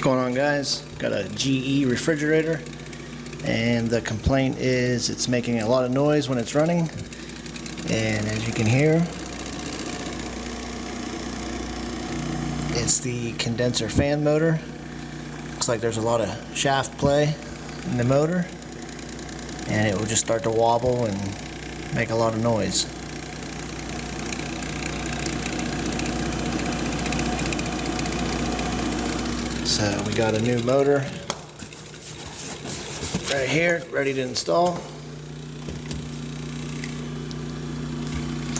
going on, guys? Got a GE refrigerator, and the complaint is it's making a lot of noise when it's running, and as you can hear, it's the condenser fan motor. Looks like there's a lot of shaft play in the motor, and it will just start to wobble and make a lot of noise. So we got a new motor right here, ready to install.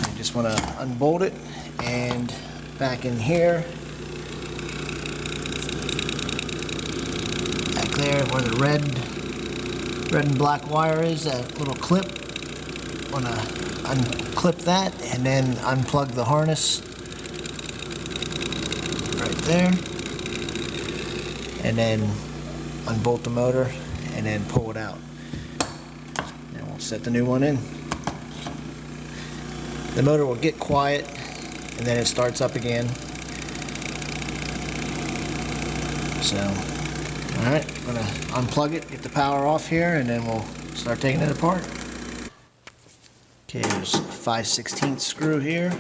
I just want to unbolt it, and back in here, back there where the red and black wire is, that little clip, want to unclip that and then unplug the harness right there. And then unbolt the motor and then pull it out. And we'll set the new one in. The motor will get quiet and then it starts up again. So, alright, I'm going to unplug it, get the power off here, and then we'll start taking it apart. Okay, there's a 5/16 screw here.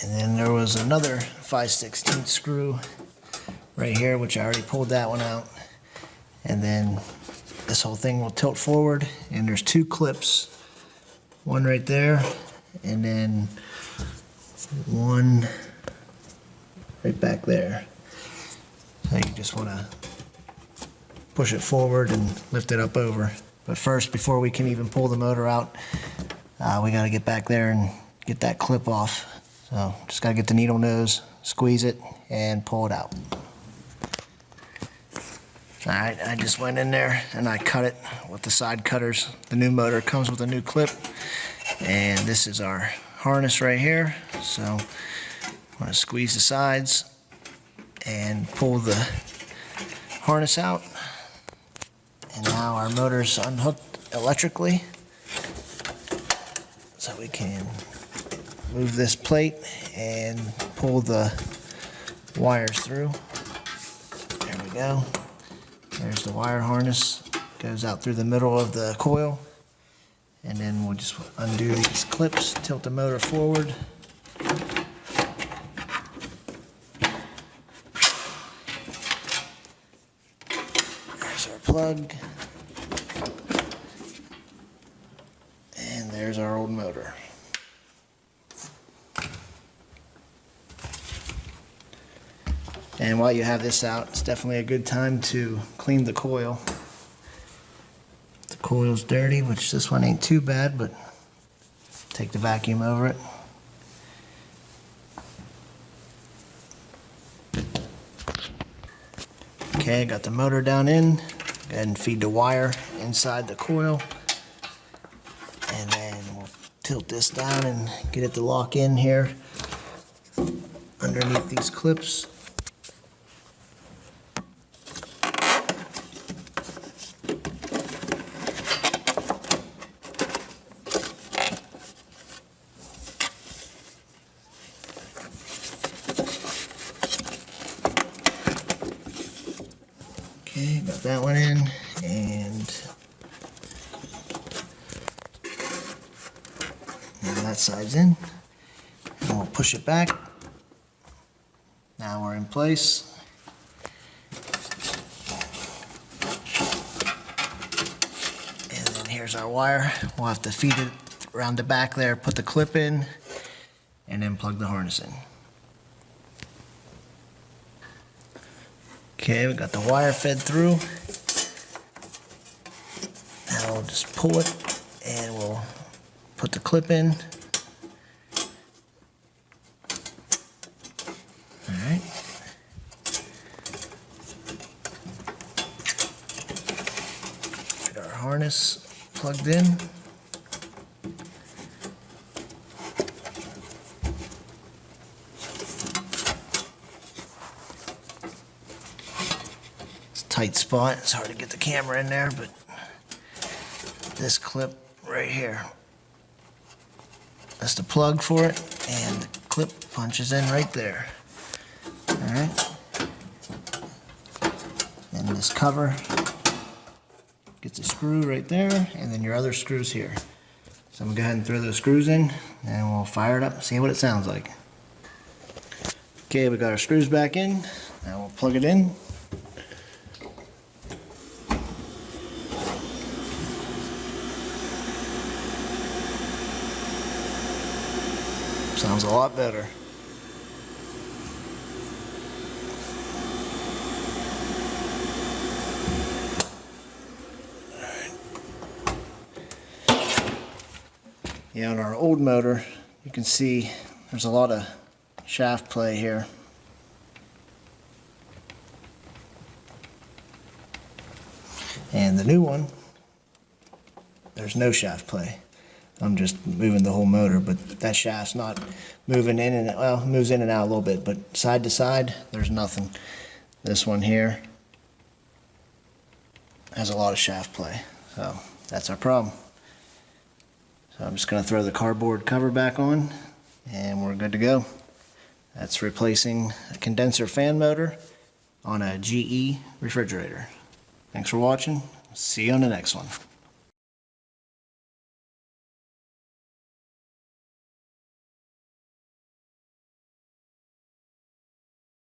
And then there was another 5/16 screw right here, which I already pulled that one out. And then this whole thing will tilt forward, and there's two clips. One right there, and then one right back there. So you just want to push it forward and lift it up over. But first, before we can even pull the motor out, we got to get back there and get that clip off. So just got to get the needle nose, squeeze it, and pull it out. Alright, I just went in there and I cut it with the side cutters. The new motor comes with a new clip, and this is our harness right here. So I'm going to squeeze the sides and pull the harness out. And now our motor's unhooked electrically, so we can move this plate and pull the wires through. There we go. There's the wire harness. Goes out through the middle of the coil. And then we'll just undo these clips, tilt the motor forward. There's our plug. And there's our old motor. And while you have this out, it's definitely a good time to clean the coil. The coil's dirty, which this one ain't too bad, but take the vacuum over it. Okay, got the motor down in. Go ahead and feed the wire inside the coil. And then we'll tilt this down and get it to lock in here underneath these clips. Okay, got that one in, and that side's in. And we'll push it back. Now we're in place. And then here's our wire. We'll have to feed it around the back there, put the clip in, and then plug the harness in. Okay, we got the wire fed through. Now we'll just pull it and we'll put the clip in. Alright. Get our harness plugged in. tight spot. It's hard to get the camera in there, but this clip right here. That's the plug for it, and the clip punches in right there. Alright. And this cover gets a screw right there, and then your other screws here. So I'm gonna go ahead and throw those screws in, and we'll fire it up, see what it sounds like. Okay, we got our screws back in. Now we'll plug it in. Sounds a lot better. Yeah, on our old motor, you can see there's a lot of shaft play here. And the new one, there's no shaft play. I'm just moving the whole motor, but that shaft's not moving in and, well, it moves in and out a little bit, but side to side, there's nothing. This one here has a lot of shaft play, so that's our problem. So I'm just gonna throw the cardboard cover back on, and we're good to go. That's replacing a condenser fan motor on a GE refrigerator. Thanks for watching. See you on the next one.